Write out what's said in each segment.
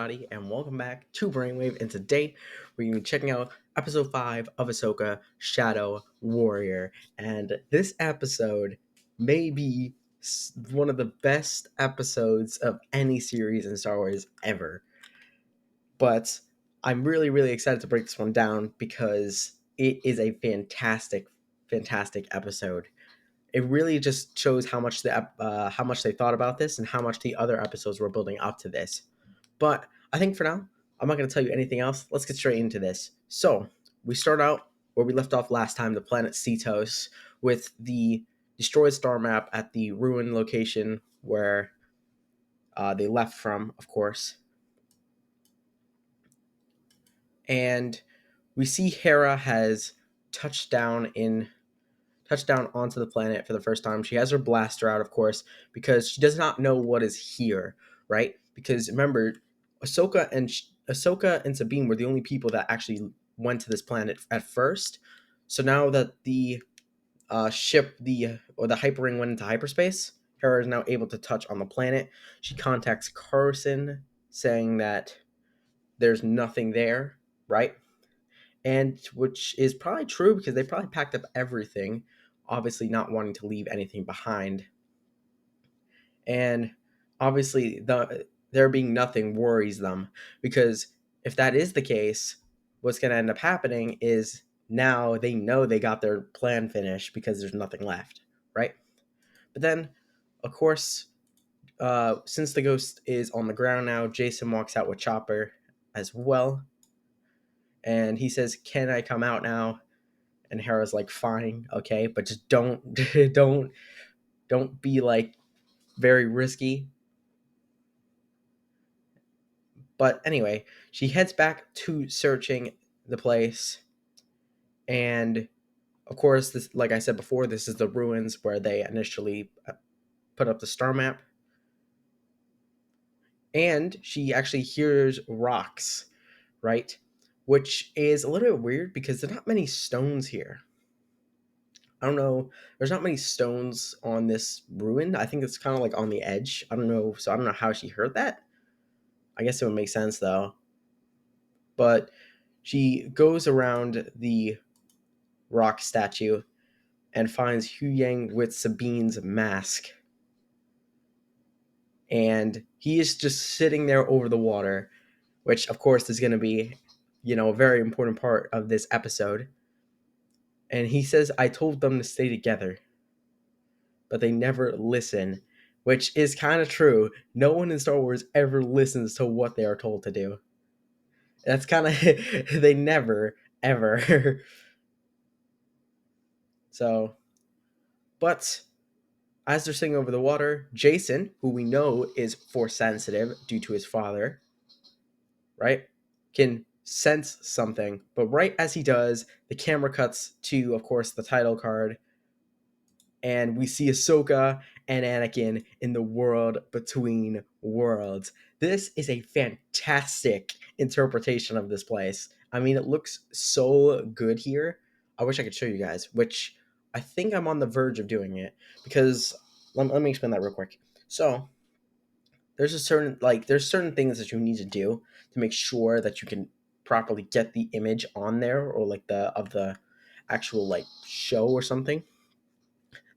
everybody, and welcome back to Brainwave. And today we're going to be checking out episode 5 of Ahsoka Shadow Warrior. And this episode may be one of the best episodes of any series in Star Wars ever. But I'm really excited to break this one down because it is a fantastic episode. It really just shows how much they thought about this and how much the other episodes were building up to this. But I think for now, I'm not going to tell you anything else. Let's get straight into this. So we start out where we left off last time, the planet Cetos, with the destroyed star map at the ruin location where they left from, of course. And we see Hera has touched down onto the planet for the first time. She has her blaster out, of course, because she does not know what is here, right? Because remember, Ahsoka and Sabine were the only people that actually went to this planet at first. So now that the ship, the hyperring went into hyperspace, Hera is now able to touch on the planet. She contacts Carson, saying that there's nothing there, right? And which is probably true because they probably packed up everything, obviously not wanting to leave anything behind. And obviously there being nothing worries them, because if that is the case, what's going to end up happening is now they know they got their plan finished because there's nothing left, right? But then, of course, since the ghost is on the ground now, Jason walks out with Chopper as well, and he says, "Can I come out now?" And Hera's like, "Fine, okay, but just don't don't be like very risky." But anyway, she heads back to searching the place, and of course, this, like I said before, this is the ruins where they initially put up the star map. And she actually hears rocks, right? Which is a little bit weird because there's not many stones here. I don't know. There's not many stones on this ruin. I think it's kind of like on the edge. I don't know. So I don't know how she heard that. I guess it would make sense though. But she goes around the rock statue and finds Hu Yang with Sabine's mask. And he is just sitting there over the water, which of course is going to be, a very important part of this episode. And he says, "I told them to stay together, but they never listen," which is kind of true. No one in Star Wars ever listens to what they are told to do. That's kind of, they never, ever. So, but as they're sitting over the water, Jason, who we know is force sensitive due to his father, right, can sense something. But right as he does, the camera cuts to, of course, the title card, and we see Ahsoka and Anakin in the world between worlds. This is a fantastic interpretation of this place. I mean, it looks so good here. I wish I could show you guys, which I think I'm on the verge of doing it, because let me explain that real quick. So there's certain things that you need to do to make sure that you can properly get the image on there, or like the actual like show or something.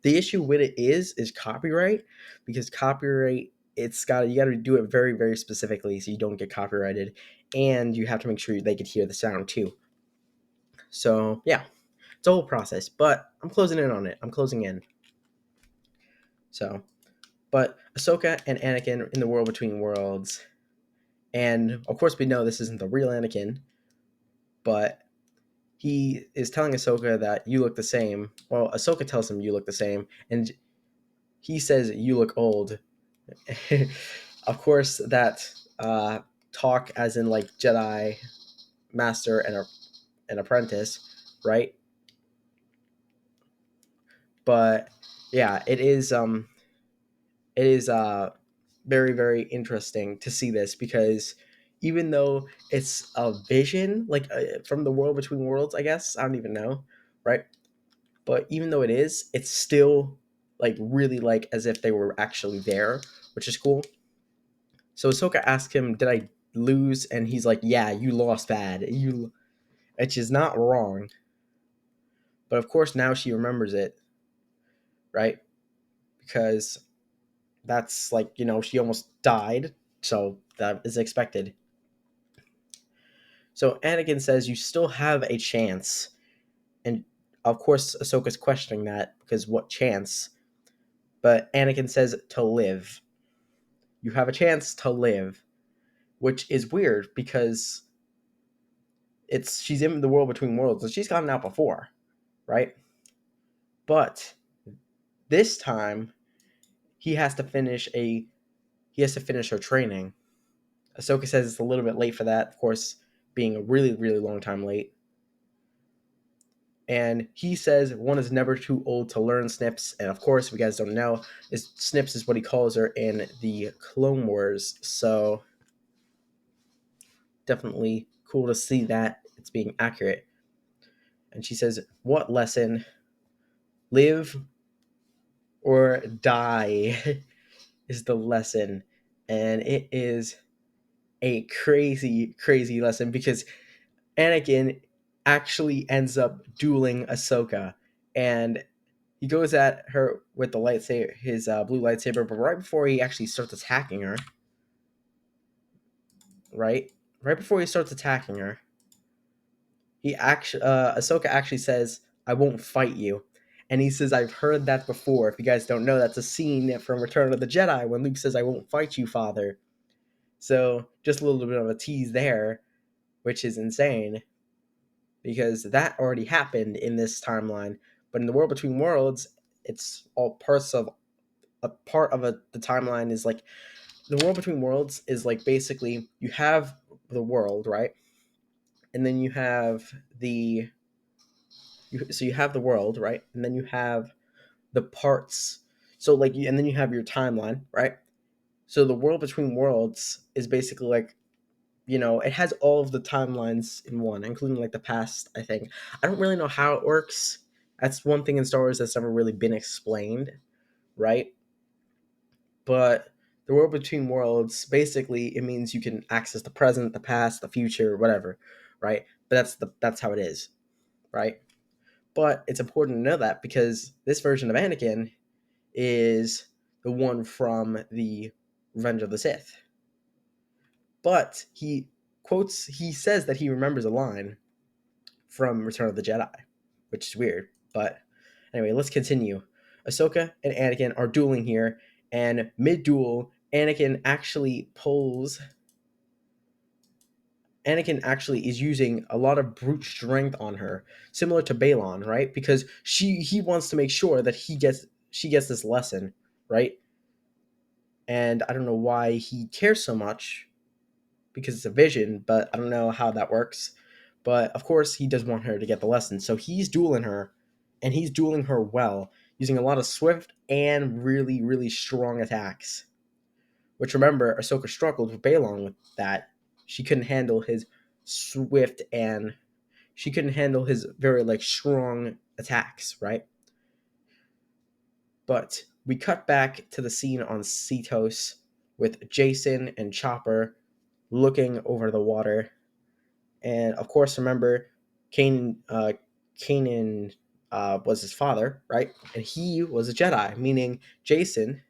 The issue with it is copyright, because copyright, you got to do it very specifically so you don't get copyrighted, and you have to make sure they could hear the sound too. So yeah, it's a whole process, but I'm closing in on it. I'm closing in. So, but Ahsoka and Anakin in the world between worlds, and of course we know this isn't the real Anakin, but he is telling Ahsoka that you look the same. Well, Ahsoka tells him you look the same, and he says you look old. Of course, that talk as in like Jedi master and an apprentice, right? But yeah, it is very interesting to see this, because even though it's a vision, like from the world between worlds, I guess I don't even know, right? But even though it's still like really like as if they were actually there, which is cool. So Ahsoka asks him, lose, and he's like, "Yeah, you lost bad." Which is not wrong, but of course now she remembers it, right? Because that's like, she almost died, so that is expected. So Anakin says, "You still have a chance," and of course Ahsoka's questioning that because what chance? But Anakin says to live. You have a chance to live, which is weird because she's in the world between worlds, and she's gotten out before, right? But this time he has to finish her training. Ahsoka says it's a little bit late for that, of course, being a really, really long time late. And he says one is never too old to learn Snips. And of course, if you guys don't know, Snips is what he calls her in the Clone Wars. So definitely cool to see that it's being accurate. And she says, "What lesson? Live or die is the lesson." And it is a crazy, crazy lesson because Anakin actually ends up dueling Ahsoka, and he goes at her with the lightsaber, his blue lightsaber. But right before he actually starts attacking her, right before he starts attacking her, Ahsoka actually says, "I won't fight you," and he says, "I've heard that before." If you guys don't know, that's a scene from Return of the Jedi when Luke says, "I won't fight you, Father." So just a little bit of a tease there, which is insane, because that already happened in this timeline. But in the world between worlds, it's all parts of the timeline is like the world between worlds is like basically you have the world, right? And then you have so you have the world, right? And then you have the parts. So like and then you have your timeline, right? So the world between worlds is basically like, it has all of the timelines in one, including like the past, I think. I don't really know how it works. That's one thing in Star Wars that's never really been explained, right? But the world between worlds, basically, it means you can access the present, the past, the future, whatever, right? But that's how it is, right? But it's important to know that because this version of Anakin is the one from the Revenge of the Sith. But he says that he remembers a line from Return of the Jedi, which is weird. But anyway, let's continue. Ahsoka and Anakin are dueling here, and mid-duel, Anakin actually is using a lot of brute strength on her, similar to Balon, right? Because he wants to make sure that she gets this lesson, right? And I don't know why he cares so much because it's a vision, but I don't know how that works. But of course, he does want her to get the lesson. So he's dueling her, and he's dueling her well, using a lot of swift and really, really strong attacks. Which remember, Ahsoka struggled with Balon with that. She couldn't handle his swift and she couldn't handle his very like strong attacks, right? But we cut back to the scene on Cetos with Jason and Chopper looking over the water. And of course, remember, Kanan was his father, right? And he was a Jedi, meaning Jason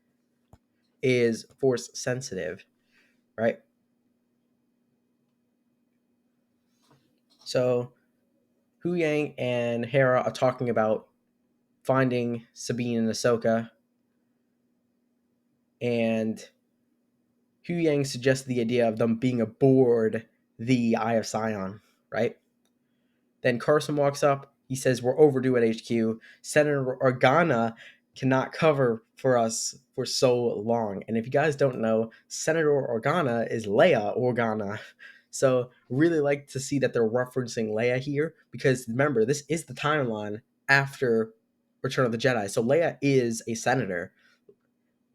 is Force sensitive, right? So Hu Yang and Hera are talking about finding Sabine and Ahsoka, and Hu Yang suggests the idea of them being aboard the Eye of Sion, right? Then Carson walks up. He says, "We're overdue at HQ. Senator Organa cannot cover for us for so long." And if you guys don't know, Senator Organa is Leia Organa. So really like to see that they're referencing Leia here because remember, this is the timeline after Return of the Jedi. So Leia is a senator.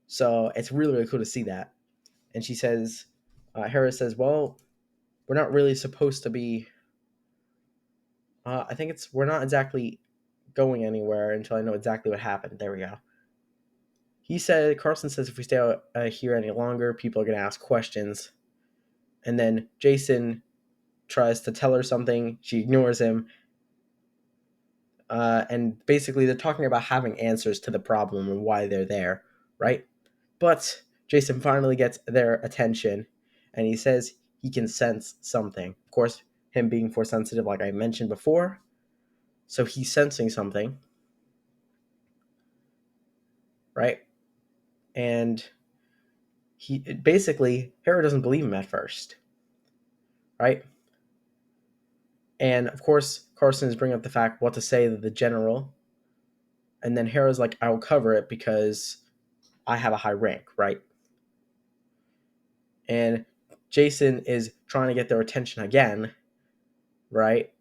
So it's really, really cool to see that. And she says, Hera says, "Well, we're not really supposed to be I think we're not exactly going anywhere until I know exactly what happened." There we go. Carson says if we stay out here any longer, people are going to ask questions. And then Jason tries to tell her something. She ignores him. And basically, they're talking about having answers to the problem and why they're there, right? But Jason finally gets their attention, and he says he can sense something. Of course, him being force sensitive, like I mentioned before, so he's sensing something, right? And he basically Hera doesn't believe him at first, right? And of course, Carson is bringing up the fact what to say to the general, and then Hera's like, "I will cover it because I have a high rank, right?" And Jason is trying to get their attention again, right?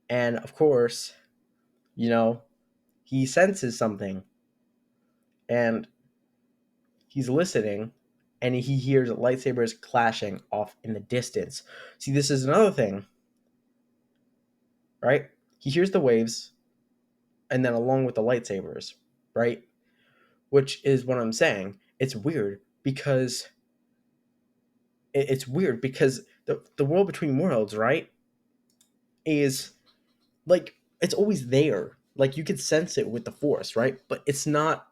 And of course, you know, he senses something and he's listening and he hears lightsabers clashing off in the distance. See, this is another thing, right? He hears the waves and then along with the lightsabers, right? Which is what I'm saying. It's weird because the world between worlds, right, is like it's always there. Like you could sense it with the force, right? But it's not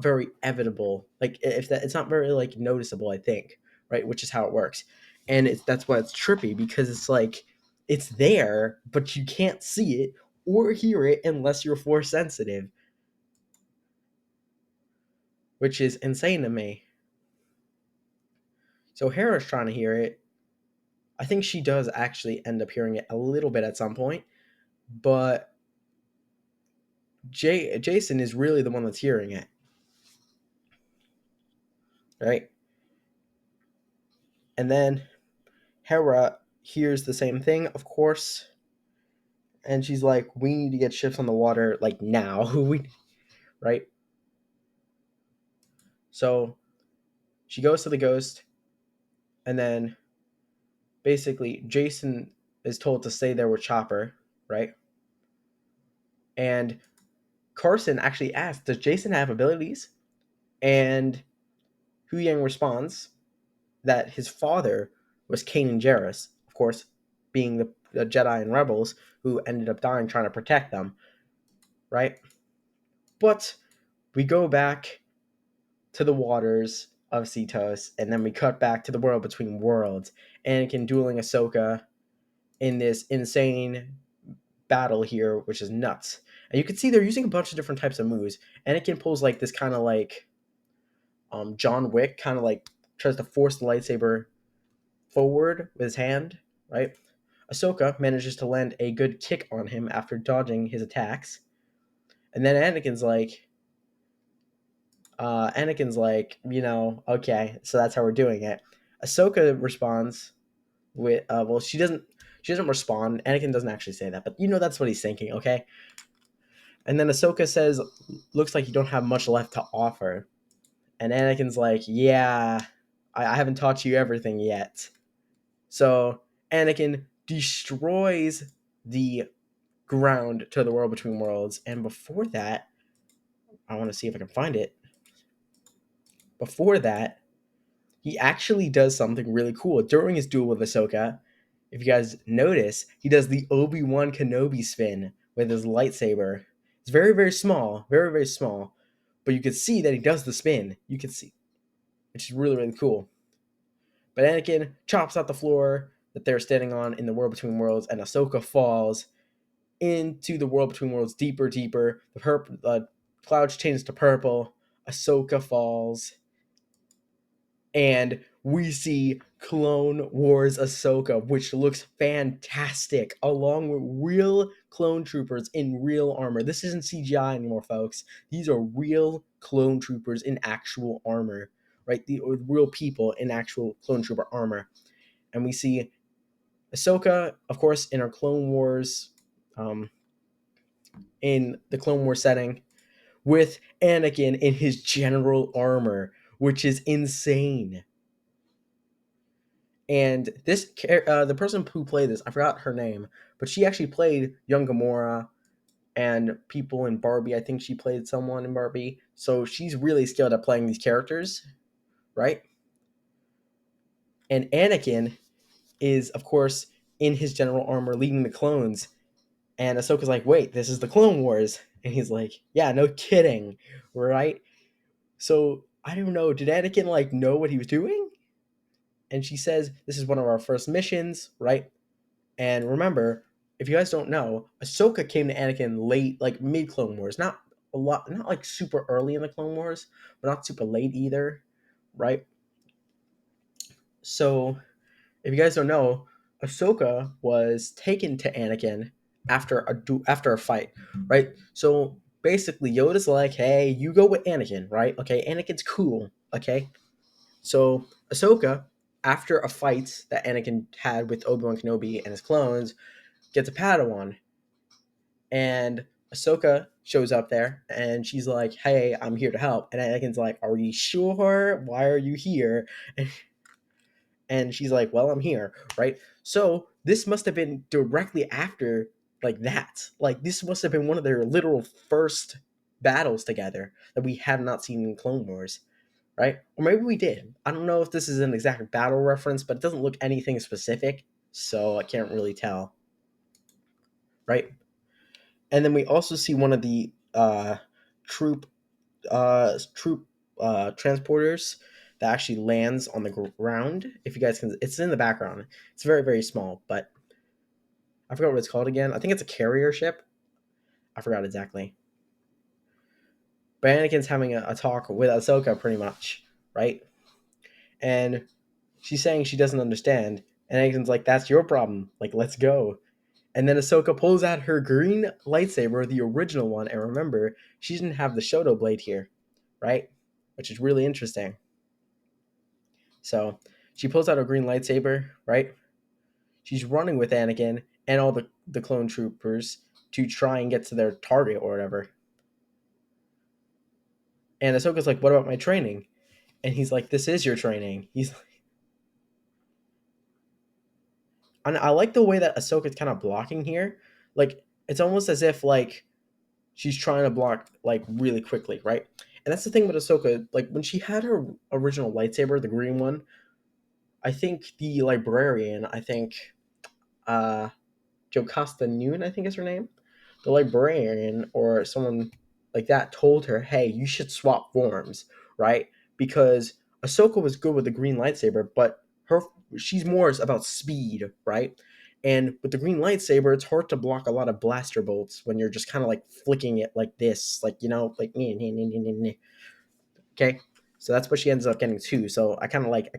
very evidable. Like if that it's not very like noticeable, I think, right? Which is how it works. And that's why it's trippy because it's like it's there, but you can't see it or hear it unless you're force sensitive, which is insane to me. So Hera's trying to hear it. I think she does actually end up hearing it a little bit at some point, but Jason is really the one that's hearing it, right? And then Hera hears the same thing, of course, and she's like, "We need to get ships on the water like now." we right? So she goes to the ghost, and then basically Jason is told to stay there with Chopper, right? And Carson actually asks, "Does Jason have abilities?" And Hu Yang responds that his father was Kanan Jarrus, of course, being the Jedi and rebels who ended up dying trying to protect them, right? But we go back to the waters of Cetos, and then we cut back to the world between worlds. Anakin dueling Ahsoka in this insane battle here, which is nuts. And you can see they're using a bunch of different types of moves. Anakin pulls like this kind of like John Wick, kind of like tries to force the lightsaber forward with his hand, right? Ahsoka manages to land a good kick on him after dodging his attacks. And then Anakin's like, okay, so that's how we're doing it. Ahsoka responds with, well, she doesn't respond. Anakin doesn't actually say that, but that's what he's thinking, okay? And then Ahsoka says, looks like you don't have much left to offer. And Anakin's like, yeah, I haven't taught you everything yet. So Anakin destroys the ground to the world between worlds. And before that, I want to see if I can find it. Before that, he actually does something really cool during his duel with Ahsoka. If you guys notice, he does the Obi-Wan Kenobi spin with his lightsaber. It's very, very small, very, very small, but you can see that he does the spin. You can see, which is really, really cool. But Anakin chops out the floor that they're standing on in the world between worlds, and Ahsoka falls into the world between worlds deeper, deeper. The clouds change to purple. Ahsoka falls, and we see Clone Wars Ahsoka, which looks fantastic, along with real clone troopers in real armor. This isn't CGI anymore, folks. These are real clone troopers in actual armor, right? The real people in actual clone trooper armor. And we see Ahsoka, of course, in our Clone Wars, in the Clone Wars setting, with Anakin in his general armor, which is insane. And the person who played this, I forgot her name, but she actually played young Gamora and people in Barbie. I think she played someone in Barbie, so she's really skilled at playing these characters, right? And Anakin is, of course, in his general armor leading the clones. And Ahsoka's like, wait, this is the Clone Wars. And he's like, yeah, no kidding, right? So I don't know. Did Anakin like know what he was doing? And she says, this is one of our first missions, right? And remember, if you guys don't know, Ahsoka came to Anakin late, like mid Clone Wars. Not a lot, not like super early in the Clone Wars, but not super late either, right? So if you guys don't know, Ahsoka was taken to Anakin after a fight, right? So basically, Yoda's like, "Hey, you go with Anakin, right? Okay, Anakin's cool, okay." So Ahsoka, after a fight that Anakin had with Obi-Wan Kenobi and his clones, gets a Padawan, and Ahsoka shows up there, and she's like, "Hey, I'm here to help." And Anakin's like, "Are you sure? Why are you here?" And she's like, well, I'm here, right? So this must have been directly after like that. Like this must have been one of their literal first battles together that we have not seen in Clone Wars, right? Or maybe we did. I don't know if this is an exact battle reference, but it doesn't look anything specific, so I can't really tell, right? And then we also see one of the troop troop transporters that actually lands on the ground. If you guys can, it's in the background. It's very very small, but I forgot what it's called again. I think it's a carrier ship. I forgot exactly. But Anakin's having a talk with Ahsoka pretty much, right? And she's saying she doesn't understand. And Anakin's like, "That's your problem. Like, let's go." And then Ahsoka pulls out her green lightsaber, the original one. And remember, she didn't have the Shoto blade here, right? Which is really interesting. So she pulls out her green lightsaber, right? She's running with Anakin and all the clone troopers to try and get to their target or whatever. And Ahsoka's like, "What about my training?" And he's like, "This is your training." He's and I like the way that Ahsoka's kind of blocking here. Like it's almost as if like she's trying to block like really quickly, right? And that's the thing with Ahsoka. Like when she had her original lightsaber, the green one, I think the librarian, I think uh Jocasta Noon, I think is her name, the librarian or someone like that told her, "Hey, you should swap forms, right?" Because Ahsoka was good with the green lightsaber, but her she's more about speed, right? And with the green lightsaber, it's hard to block a lot of blaster bolts when you're just kind of like flicking it like this, like like okay. So that's what she ends up getting too. So I kind of like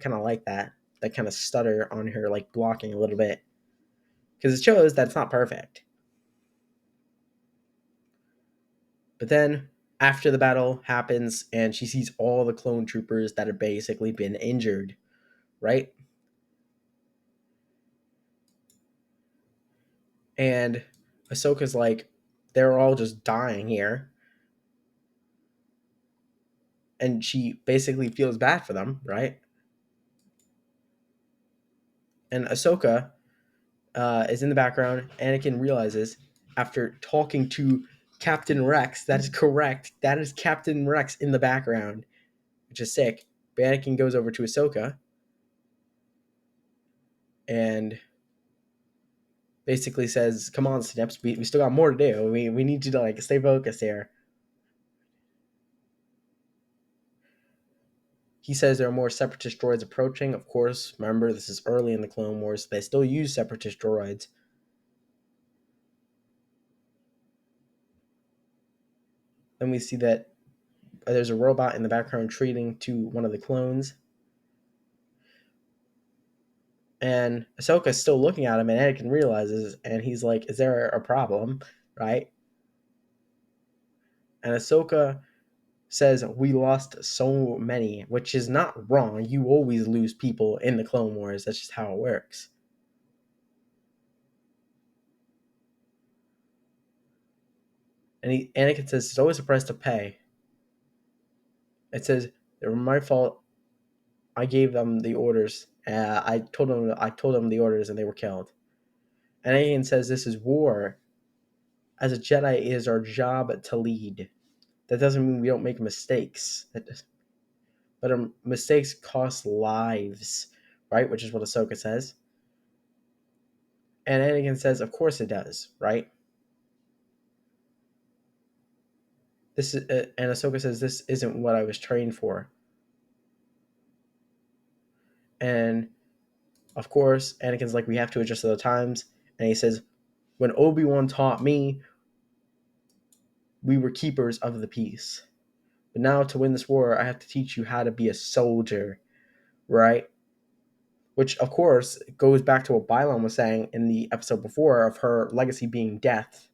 that kind of stutter on her like blocking a little bit because it shows that's not perfect. But then after the battle happens and she sees all the clone troopers that have basically been injured, right? And Ahsoka's like, they're all just dying here. And she basically feels bad for them, right? And Ahsoka is in the background. Anakin realizes after talking to Captain Rex, that is correct. That is Captain Rex in the background, which is sick. But Anakin goes over to Ahsoka and basically says, "Come on, Snips, we still got more to do. We need you to like stay focused here." He says there are more separatist droids approaching. Of course, remember this is early in the Clone Wars. They still use separatist droids. Then we see that there's a robot in the background treating to one of the clones, and Ahsoka's still looking at him, and Anakin realizes, and he's like, "Is there a problem?" Right? And Ahsoka says, "We lost so many," which is not wrong. You always lose people in the Clone Wars. That's just how it works. And Anakin says, "It's always a price to pay." It says, "They were my fault. I gave them the orders. I told them the orders, and they were killed." And Anakin says, "This is war. As a Jedi, it is our job to lead. That doesn't mean we don't make mistakes. But our mistakes cost lives, right? Which is what Ahsoka says. And Anakin says, "Of course it does, right?" And Ahsoka says, "This isn't what I was trained for." And of course, Anakin's like, "We have to adjust to the times." And he says, "When Obi-Wan taught me, we were keepers of the peace. But now to win this war, I have to teach you how to be a soldier, right?" Which, of course, goes back to what Bylon was saying in the episode before of her legacy being death,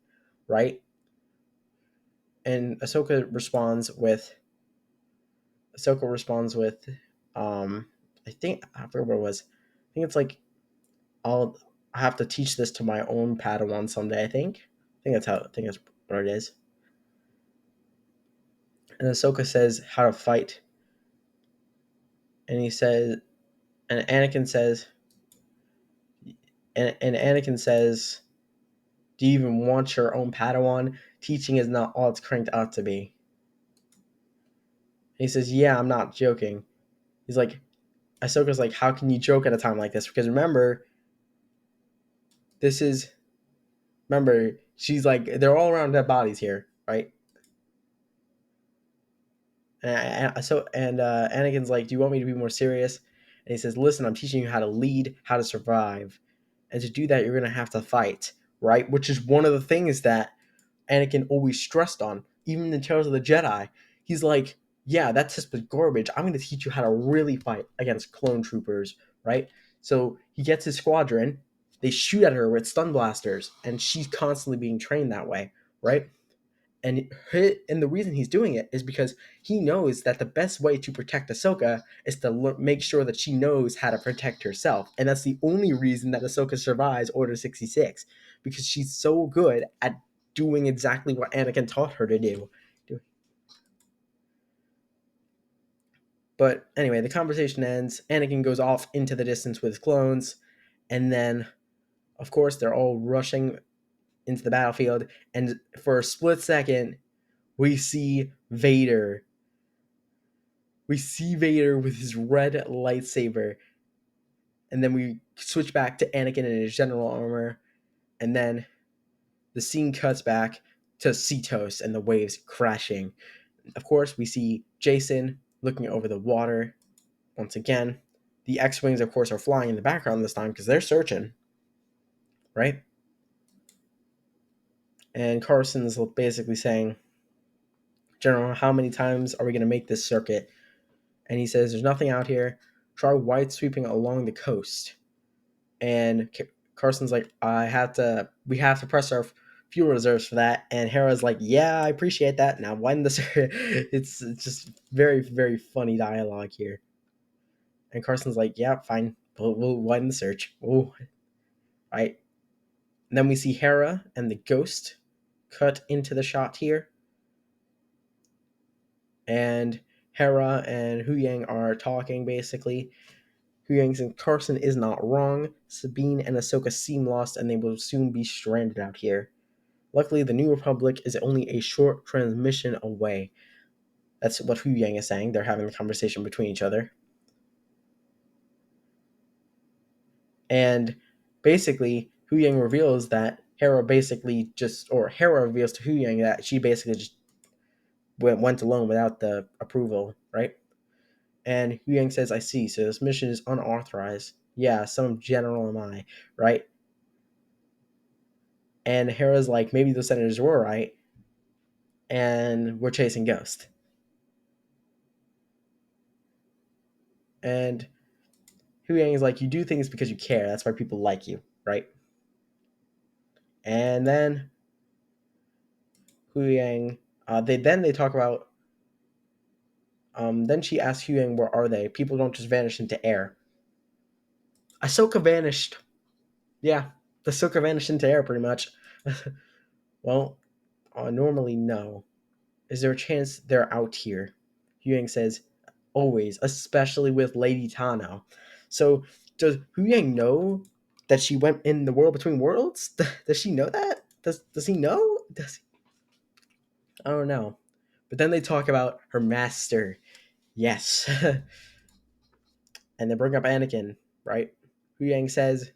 right? And Ahsoka responds with, I think I forget what it was. I think it's like, I'll I have to teach this to my own Padawan someday. I think that's what it is. And Ahsoka says how to fight, and he says, and Anakin says, and Anakin says, "Do you even want your own Padawan? Teaching is not all it's cranked out to be." And he says, "Yeah, I'm not joking." He's like, Ahsoka's like, "How can you joke at a time like this?" Because this is remember, she's like, they're all around dead bodies here, right? And Anakin's like, "Do you want me to be more serious?" And he says, "Listen, I'm teaching you how to lead, how to survive, and to do that, you're gonna have to fight, right?" Which is one of the things that Anakin always stressed on, even in Tales of the Jedi. He's like, "Yeah, that's just garbage. I'm gonna teach you how to really fight against clone troopers, right?" So he gets his squadron. They shoot at her with stun blasters, and she's constantly being trained that way, right? And the reason he's doing it is because he knows that the best way to protect Ahsoka is to make sure that she knows how to protect herself, and that's the only reason that Ahsoka survives Order 66, because she's so good at doing exactly what Anakin taught her to do. But anyway, the conversation ends. Anakin goes off into the distance with his clones, and then, of course, they're all rushing into the battlefield. And for a split second, we see Vader with his red lightsaber, and then we switch back to Anakin in his general armor, and then the scene cuts back to Cetos and the waves crashing. Of course, we see Jason looking over the water once again. The X-wings, of course, are flying in the background this time because they're searching, right? And Carson's basically saying, "General, how many times are we going to make this circuit?" And he says, "There's nothing out here. Try wide sweeping along the coast." And Carson's like, we have to press our fuel reserves for that. And Hera's like, "Yeah, I appreciate that. Now widen the it's just very, very funny dialogue here." And Carson's like, "Yeah, fine. We'll widen the search." Oh, right. And then we see Hera and the ghost cut into the shot here. And Hera and Hu Yang are talking basically. Hu Yang says Carson is not wrong. Sabine and Ahsoka seem lost and they will soon be stranded out here. Luckily, the New Republic is only a short transmission away. That's what Hu Yang is saying. They're having the conversation between each other. And basically, Hu Yang reveals that Hera reveals to Hu Yang that she basically just went alone without the approval, right? And Hu Yang says, "I see. So this mission is unauthorized." "Yeah, some general am I, right?" And Hera's like, "Maybe the senators were right, and we're chasing Ghost." And Hu Yang is like, "You do things because you care. That's why people like you, right?" And then Hu Yang, they talk about. Then she asks Hu Yang, "Where are they? People don't just vanish into air." Ahsoka vanished. Yeah, the Ahsoka vanished into air pretty much. Well, normally no. Is there a chance they're out here? Hu Yang says, "Always, especially with Lady Tano." So does Hu Yang know that she went in the world between worlds? Does she know that? Does he know? I don't know. But then they talk about her master. Yes. And they bring up Anakin, right? Hu Yang says,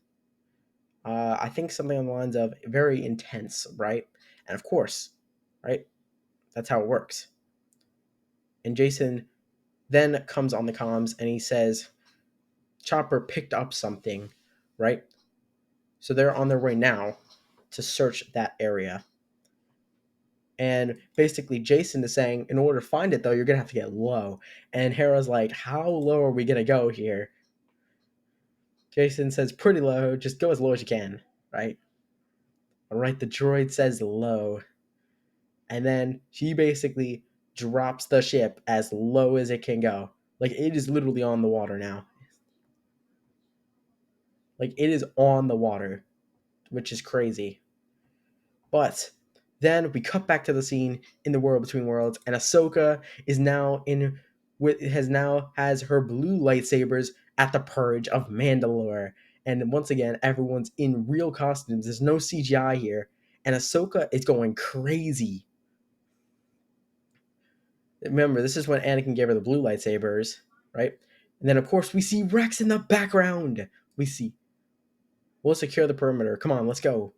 I think something on the lines of very intense, right? And of course, right? That's how it works. And Jason then comes on the comms and he says, Chopper picked up something, right? So they're on their way now to search that area. And basically, Jason is saying, in order to find it, though, you're going to have to get low. And Hera's like, how low are we going to go here? Jason says, pretty low. Just go as low as you can, right? All right, the droid says low. And then she basically drops the ship as low as it can go. Like, it is literally on the water now. Like, it is on the water, which is crazy. But then we cut back to the scene in the world between worlds, and Ahsoka is now has her blue lightsabers at the purge of Mandalore. And once again, everyone's in real costumes. There's no CGI here. And Ahsoka is going crazy. Remember, this is when Anakin gave her the blue lightsabers, right? And then, of course, we see Rex in the background. We see, we'll secure the perimeter. Come on, let's go.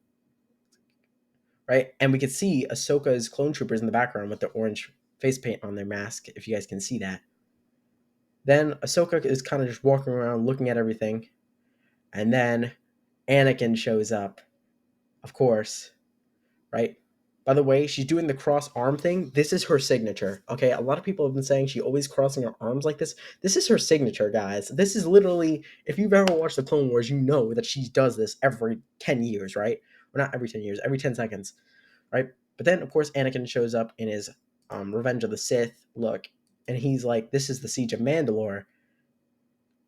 Right? And we can see Ahsoka's clone troopers in the background with the orange face paint on their mask, if you guys can see that. Then Ahsoka is kind of just walking around looking at everything. And then Anakin shows up, of course, right? By the way, she's doing the cross arm thing. This is her signature. Okay, a lot of people have been saying she always crossing her arms like this. This is her signature, guys. This is literally, if you've ever watched the Clone Wars, you know that she does this every 10 years, right? Well, not every 10 years, every 10 seconds, right? But then, of course, Anakin shows up in his Revenge of the Sith look, and he's like, this is the Siege of Mandalore.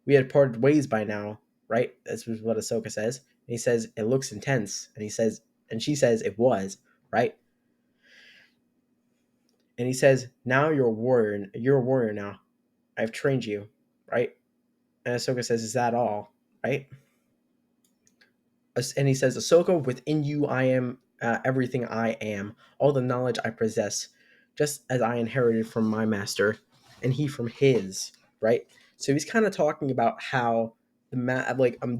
We had parted ways by now, right? This is what Ahsoka says. And he says, it looks intense. And she says, it was, right? And he says, now you're a warrior. You're a warrior now. I've trained you, right? And Ahsoka says, is that all, right? And he says, Ahsoka, within you I am everything I am, all the knowledge I possess, just as I inherited from my master, and he from his, right? So he's kind of talking about how the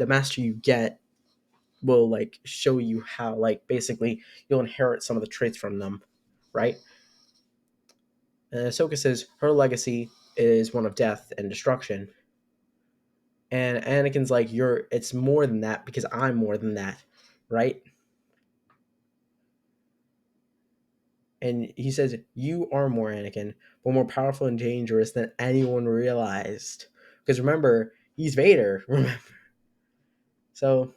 master you get will like show you how like basically you'll inherit some of the traits from them, right? And Ahsoka says her legacy is one of death and destruction. And Anakin's like, it's more than that because I'm more than that, right? And he says, you are more Anakin, but more powerful and dangerous than anyone realized. Because remember, he's Vader, remember? So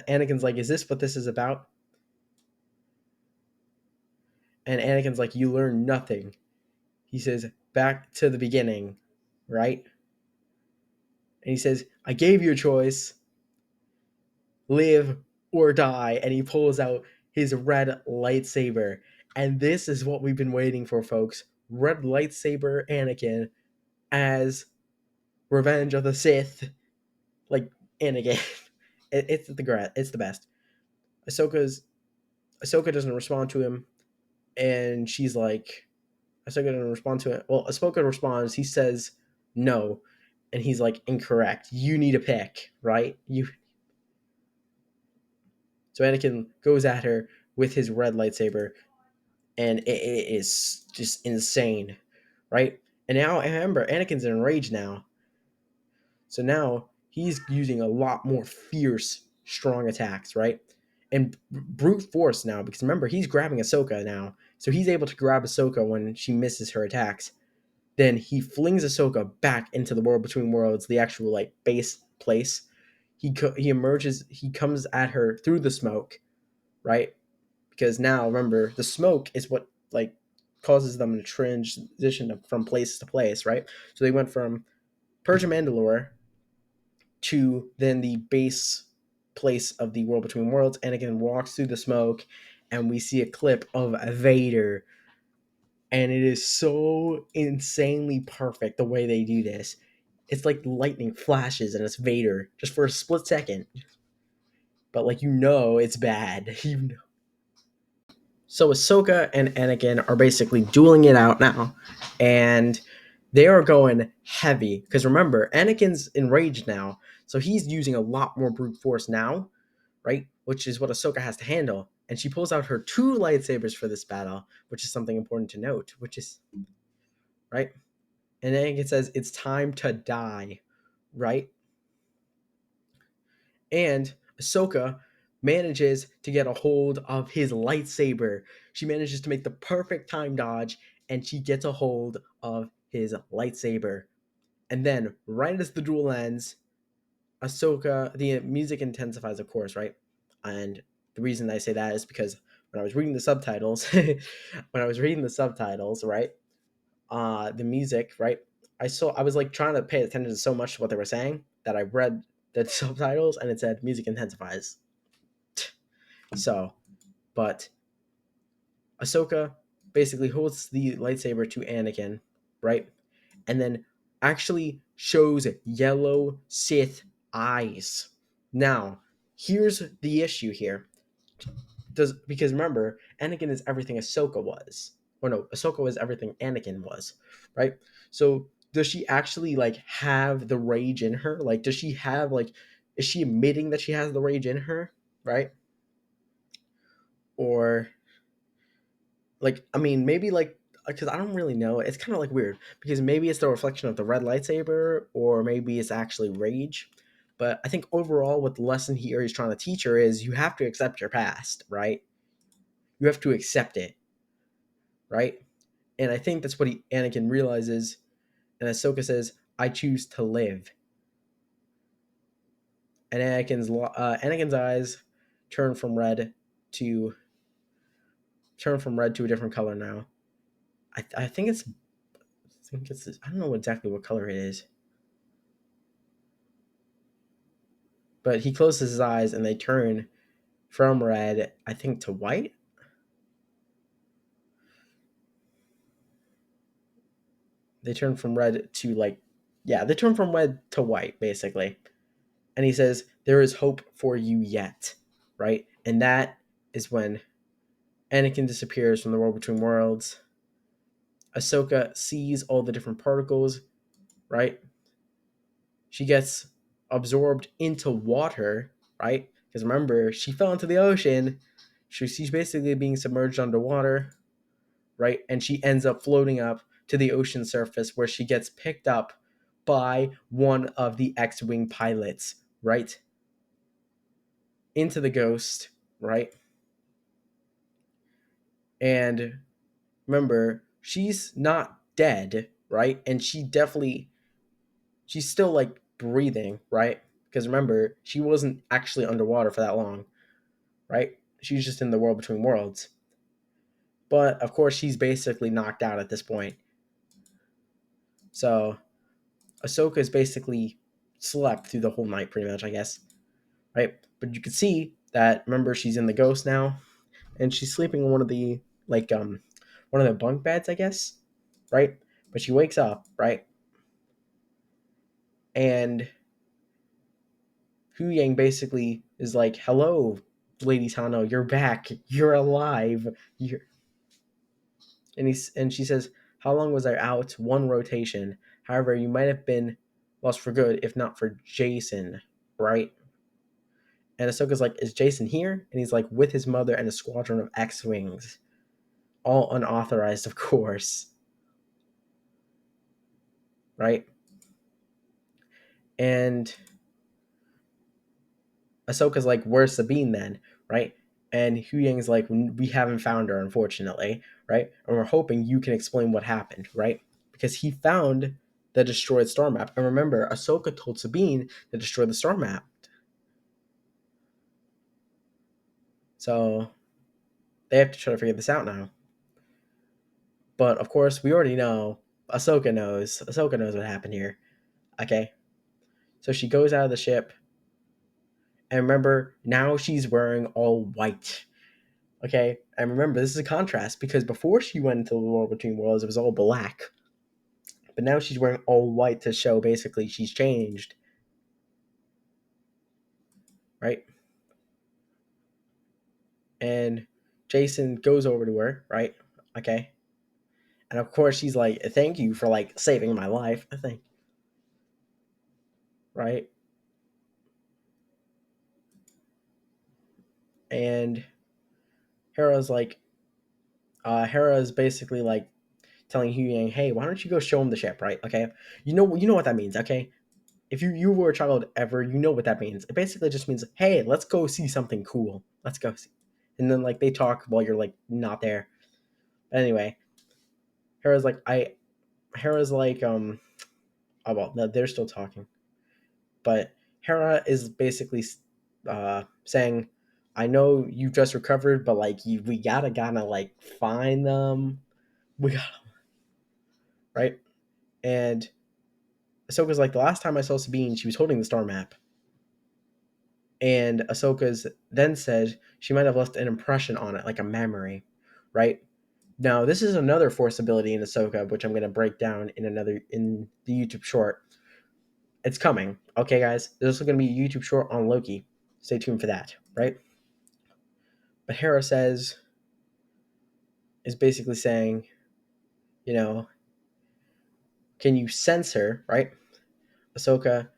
Anakin's like, is this what this is about? And Anakin's like, you learn nothing. He says, back to the beginning, right? And he says, I gave you a choice, live or die. And he pulls out his red lightsaber. And this is what we've been waiting for, folks. Red lightsaber Anakin as Revenge of the Sith. Like, Anakin. It's the best. Ahsoka doesn't respond to him. And she's like, Ahsoka doesn't respond to it. Well, Ahsoka responds. He says no. And he's like, incorrect. You need a pick, right? So Anakin goes at her with his red lightsaber, and it is just insane, right? And now remember, Anakin's enraged now, so now he's using a lot more fierce, strong attacks, right? And brute force now, because remember he's grabbing Ahsoka now, so he's able to grab Ahsoka when she misses her attacks. Then he flings Ahsoka back into the world between worlds, the actual like base place. He emerges. He comes at her through the smoke, right? Because now remember the smoke is what like causes them to transition from place to place, right? So they went from Persia Mandalore to then the base place of the world between worlds. Anakin walks through the smoke, and we see a clip of Vader, and it is so insanely perfect the way they do this. It's like lightning flashes and it's Vader just for a split second, but like it's bad. You know. So Ahsoka and Anakin are basically dueling it out now, and they are going heavy because remember Anakin's enraged now, So he's using a lot more brute force now, right? Which is what Ahsoka has to handle. And she pulls out her two lightsabers for this battle, which is something important to note, which is, right? And then it says, it's time to die, right? And Ahsoka manages to get a hold of his lightsaber. She manages to make the perfect time dodge, and she gets a hold of his lightsaber. And then, right as the duel ends, Ahsoka, the music intensifies, of course, right? And the reason I say that is because when I was reading the subtitles, right, the music, right, I was like trying to pay attention to so much to what they were saying that I read the subtitles and it said music intensifies. So, but Ahsoka basically holds the lightsaber to Anakin, right, and then actually shows yellow Sith eyes. Now, here's the issue here. Because remember, Anakin is everything Ahsoka was. Or no, Ahsoka was everything Anakin was, right? So does she actually like have the rage in her? Like, does she have like, is she admitting that she has the rage in her, right? Or like, I mean, maybe like, because I don't really know. It's kind of like weird because maybe it's the reflection of the red lightsaber, or maybe it's actually rage. But I think overall, what the lesson here he's trying to teach her is you have to accept your past, right? You have to accept it, right? And I think that's what Anakin realizes. And Ahsoka says, "I choose to live." And Anakin's eyes turn from red to a different color now. I think it's I don't know exactly what color it is, but he closes his eyes and they turn from red, I think, to white. They turn from red to like, yeah, they turn from red to white basically. And he says, "There is hope for you yet," right? And that is when Anakin disappears from the world between worlds. Ahsoka sees all the different particles, right? She gets absorbed into water, right? Because remember, she fell into the ocean. She's basically being submerged underwater, right? And she ends up floating up to the ocean surface where she gets picked up by one of the X-Wing pilots, right? Into the Ghost, right? And remember, she's not dead, right? And she's still like breathing, right? Because remember, she wasn't actually underwater for that long, right? She's just in the world between worlds. But of course, she's basically knocked out at this point. So Ahsoka is basically slept through the whole night, pretty much, I guess, right? But you can see that. Remember, she's in the ghost now, and she's sleeping in like one of the bunk beds, I guess, right? But she wakes up, right? And Hu Yang basically is like, "Hello, Lady Tano, you're back. You're alive." You're... And she says, "How long was I out? One rotation. However, you might have been lost for good if not for Jason, right?" And Ahsoka's like, "Is Jason here?" And he's like, "With his mother and a squadron of X-wings, all unauthorized, of course, right?" And Ahsoka's like, "Where's Sabine then?" Right? And Hu Yang's like, "We haven't found her, unfortunately, right? And we're hoping you can explain what happened, right?" Because he found the destroyed star map. And remember, Ahsoka told Sabine to destroy the star map. So they have to try to figure this out now. But of course, we already know. Ahsoka knows. Ahsoka knows what happened here. Okay. So she goes out of the ship. And remember, now she's wearing all white. Okay, and remember, this is a contrast because before she went into the world between worlds, it was all black, but now she's wearing all white to show basically she's changed, right? And Jason goes over to her, right? Okay, and of course she's like, "Thank you for like saving my life," I think, right? and Hera's like, Hera is basically like telling Hu Yang, "Hey, why don't you go show him the ship, right? Okay, you know what that means, okay? If you were a child ever, you know what that means. It basically just means, hey, let's go see something cool. Let's go see." And then like they talk while you're like not there. But anyway, Hera's like, Hera's like, oh well, no, they're still talking, but Hera is basically saying, "I know you just recovered, but like we gotta like find them. We got right." And Ahsoka's like, "The last time I saw Sabine, she was holding the star map." And Ahsoka's then said she might have left an impression on it, like a memory, right? Now, this is another force ability in Ahsoka, which I'm going to break down in the YouTube short. It's coming, okay, guys. There's also going to be a YouTube short on Loki. Stay tuned for that, right? But Hera is basically saying, you know, can you sense her, right? Ahsoka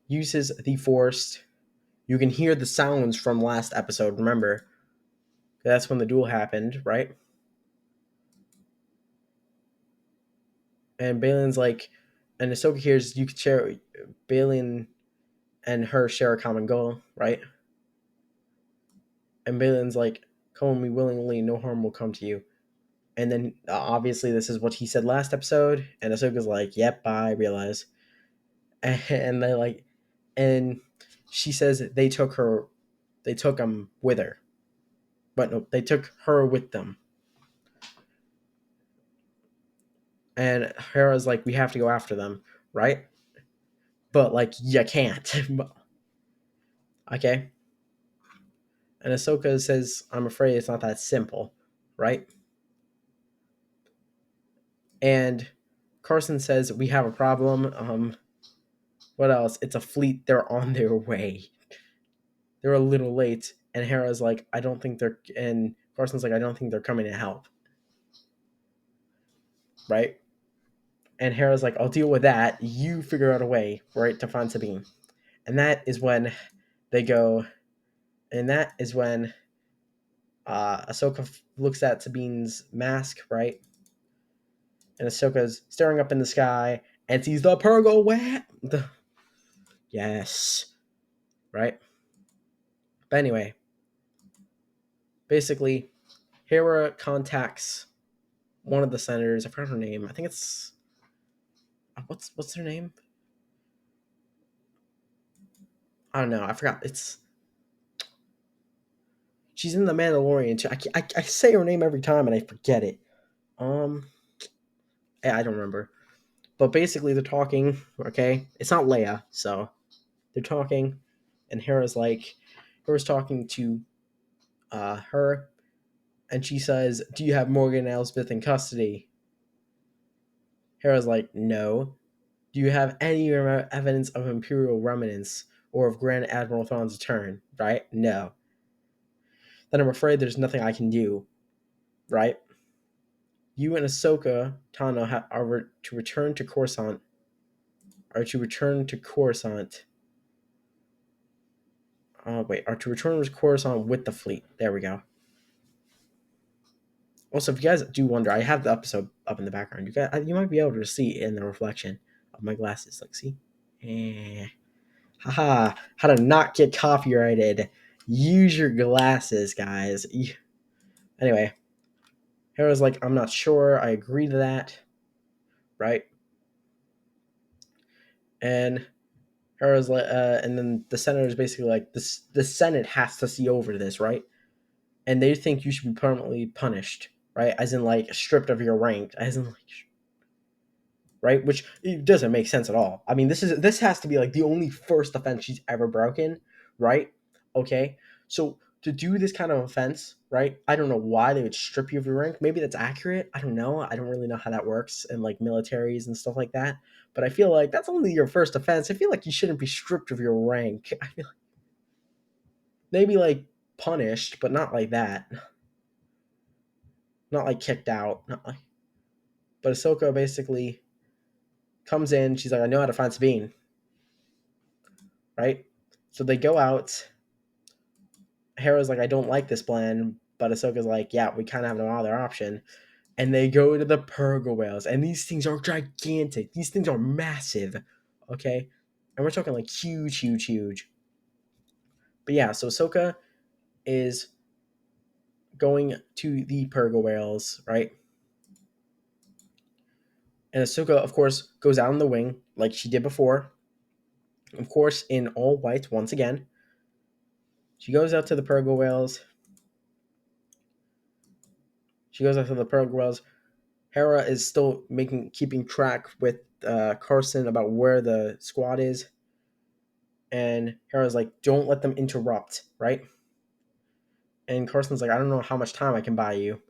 uses the force. You can hear the sounds from last episode. Remember, that's when the duel happened, right? And Balin's like, and Ahsoka hears you could share Balin and her share a common goal, right? And Balin's like, "Come with me willingly, no harm will come to you." And then obviously this is what he said last episode, and Ahsoka's like, "Yep, I realize." And they like, and she says they took him with her, but no, they took her with them. And Hera's like, "We have to go after them, right?" But like, you can't. Okay. And Ahsoka says, "I'm afraid it's not that simple, right?" And Carson says, "We have a problem. What else? It's a fleet. They're on their way. They're a little late." And Hera's like, "I don't think they're." And Carson's like, "I don't think they're coming to help." Right? And Hera's like, "I'll deal with that. You figure out a way, right, to find Sabine." And that is when they go. And that is when Ahsoka looks at Sabine's mask, right? And Ahsoka's staring up in the sky and sees the Purgle Web. Yes, right. But anyway, basically, Hera contacts one of the senators. I forgot her name. I think it's what's her name? I don't know. I forgot. It's she's in the Mandalorian too. I say her name every time and I forget it. Um, I don't remember. But basically, they're talking. Okay, it's not Leia, so they're talking, and Hera's talking to her, and she says, "Do you have Morgan and Elspeth in custody?" Hera's like, "No." "Do you have any evidence of Imperial remnants or of Grand Admiral Thrawn's return?" Right? "No." "Then I'm afraid there's nothing I can do." Right? "You and Ahsoka Tano are to return to Coruscant. Are to return to Coruscant. Wait, are to return to Coruscant with the fleet. There we go. Also, if you guys do wonder, I have the episode up in the background. You might be able to see it in the reflection of my glasses. Like, see? Haha, how to not get copyrighted. Use your glasses, guys. Anyway, Hera's like, "I'm not sure. I agree to that." Right? And Hera's like, and then the senator's basically like, the Senate has to see over this, right? And they think you should be permanently punished, right? As in, like, stripped of your rank. As in, like, right? Which it doesn't make sense at all. I mean, this has to be like the only first offense she's ever broken, right? Okay, so to do this kind of offense, right? I don't know why they would strip you of your rank. Maybe that's accurate. I don't know. I don't really know how that works in like militaries and stuff like that. But I feel like that's only your first offense. I feel like you shouldn't be stripped of your rank. I feel like maybe like punished, but not like that. Not like kicked out. Not like. But Ahsoka basically comes in. She's like, "I know how to find Sabine." Right? So they go out. Hera's like, I don't like this plan, but Ahsoka's like, yeah, we kind of have no other option. And they go to the Purga whales, and these things are gigantic. These things are massive, okay? And we're talking like huge, huge, huge. But yeah, so Ahsoka is going to the Purga whales, right? And Ahsoka, of course, goes out in the wing like she did before. Of course, in all white once again. She goes out to the Purga whales. She goes out to the Purga whales. Hera is still keeping track with Carson about where the squad is. And Hera's like, don't let them interrupt, right? And Carson's like, I don't know how much time I can buy you.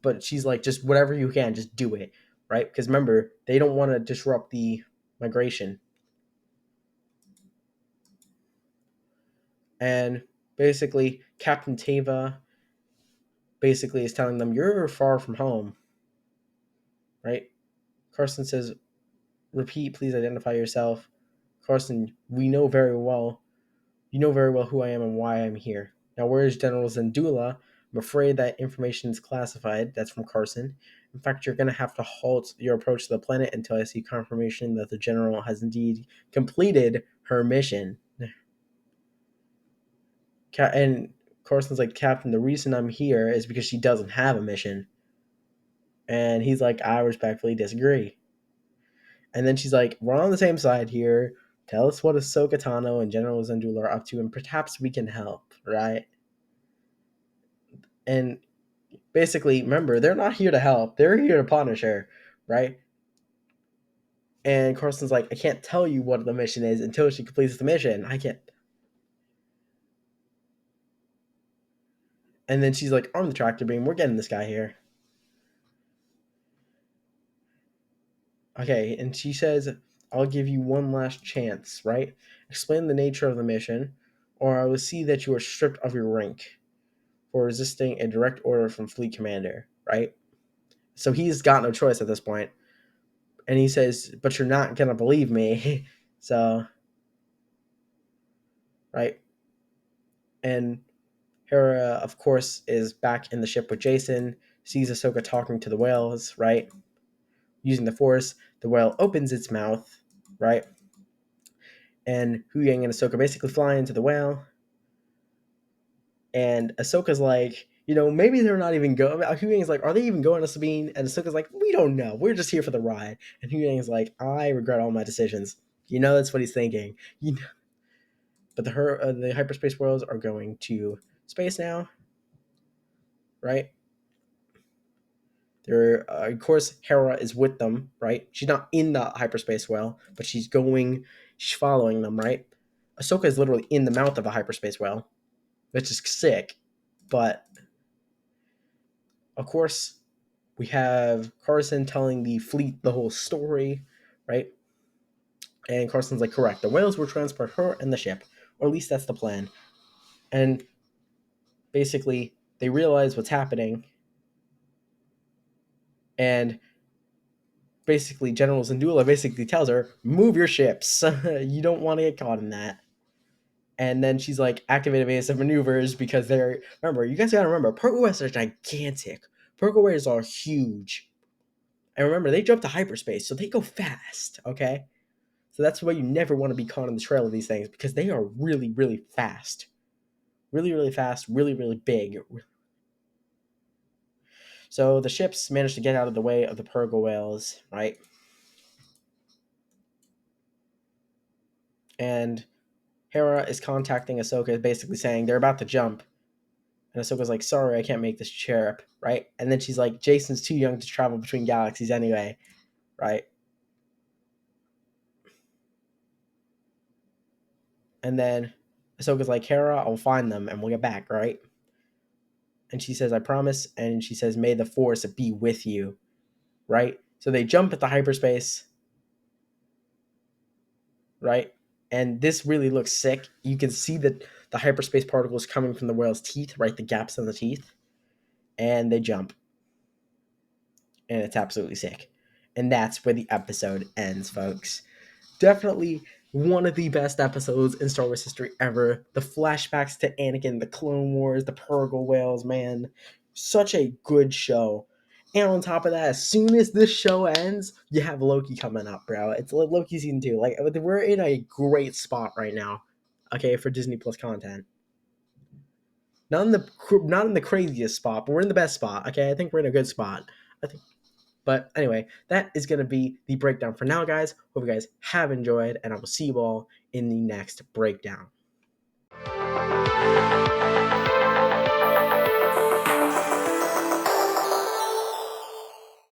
But she's like, just whatever you can, just do it, right? Because remember, they don't want to disrupt the migration. And basically, Captain Tava basically is telling them, you're far from home, right? Carson says, repeat, please identify yourself. Carson, you know very well who I am and why I'm here. Now, where is General Zandula? I'm afraid that information is classified. That's from Carson. In fact, you're going to have to halt your approach to the planet until I see confirmation that the General has indeed completed her mission. And Carson's like, Captain, the reason I'm here is because she doesn't have a mission. And he's like, I respectfully disagree. And then she's like, we're on the same side here. Tell us what Ahsoka Tano and General Zandula are up to, and perhaps we can help, right? And basically, remember, they're not here to help. They're here to punish her, right? And Carson's like, I can't tell you what the mission is until she completes the mission. I can't. And then she's like, arm the tractor beam. We're getting this guy here. Okay, and she says, I'll give you one last chance, right? Explain the nature of the mission, or I will see that you are stripped of your rank for resisting a direct order from Fleet Commander, right? So he's got no choice at this point. And he says, but you're not going to believe me. So, right? And Hera, of course, is back in the ship with Jason, sees Ahsoka talking to the whales, right? Using the Force, the whale opens its mouth, right? And Huyang and Ahsoka basically fly into the whale. And Ahsoka's like, maybe they're not even going. Huyang's like, are they even going to Sabine? And Ahsoka's like, we don't know. We're just here for the ride. And Huyang's like, I regret all my decisions. That's what he's thinking. But the hyperspace worlds are going to space now, right? Of course, Hera is with them, right? She's not in the hyperspace well, but she's following them, right? Ahsoka is literally in the mouth of a hyperspace well, which is sick. But of course, we have Carson telling the fleet the whole story, right? And Carson's like, correct. The whales will transport her and the ship, or at least that's the plan. And basically, they realize what's happening, and basically General Zandula basically tells her, move your ships. You don't want to get caught in that. And then she's like, activate evasive maneuvers because you guys gotta remember, Purple West are gigantic. Purple West are huge. And remember, they jump to hyperspace, so they go fast, okay? So that's why you never want to be caught on the trail of these things, because they are really, really fast. Really, really fast, really, really big. So the ships manage to get out of the way of the Purga whales, right? And Hera is contacting Ahsoka, basically saying they're about to jump. And Ahsoka's like, sorry, I can't make this trip, right? And then she's like, Jason's too young to travel between galaxies anyway, right? And then Ahsoka's like, Hera, I'll find them and we'll get back, right? And she says, I promise. And she says, may the Force be with you, right? So they jump at the hyperspace, right? And this really looks sick. You can see the hyperspace particles coming from the whale's teeth, right? The gaps in the teeth. And they jump. And it's absolutely sick. And that's where the episode ends, folks. Definitely One of the best episodes in Star Wars history ever. The flashbacks to Anakin, the Clone Wars, the Purgle Whales, man. Such a good show. And on top of that, as soon as this show ends, you have Loki coming up, bro. It's like Loki season 2. Like, we're in a great spot right now, okay, for Disney Plus content. Not in the craziest spot, but we're in the best spot, okay? I think we're in a good spot. I think but anyway, that is going to be the breakdown for now, guys. Hope you guys have enjoyed, and I will see you all in the next breakdown.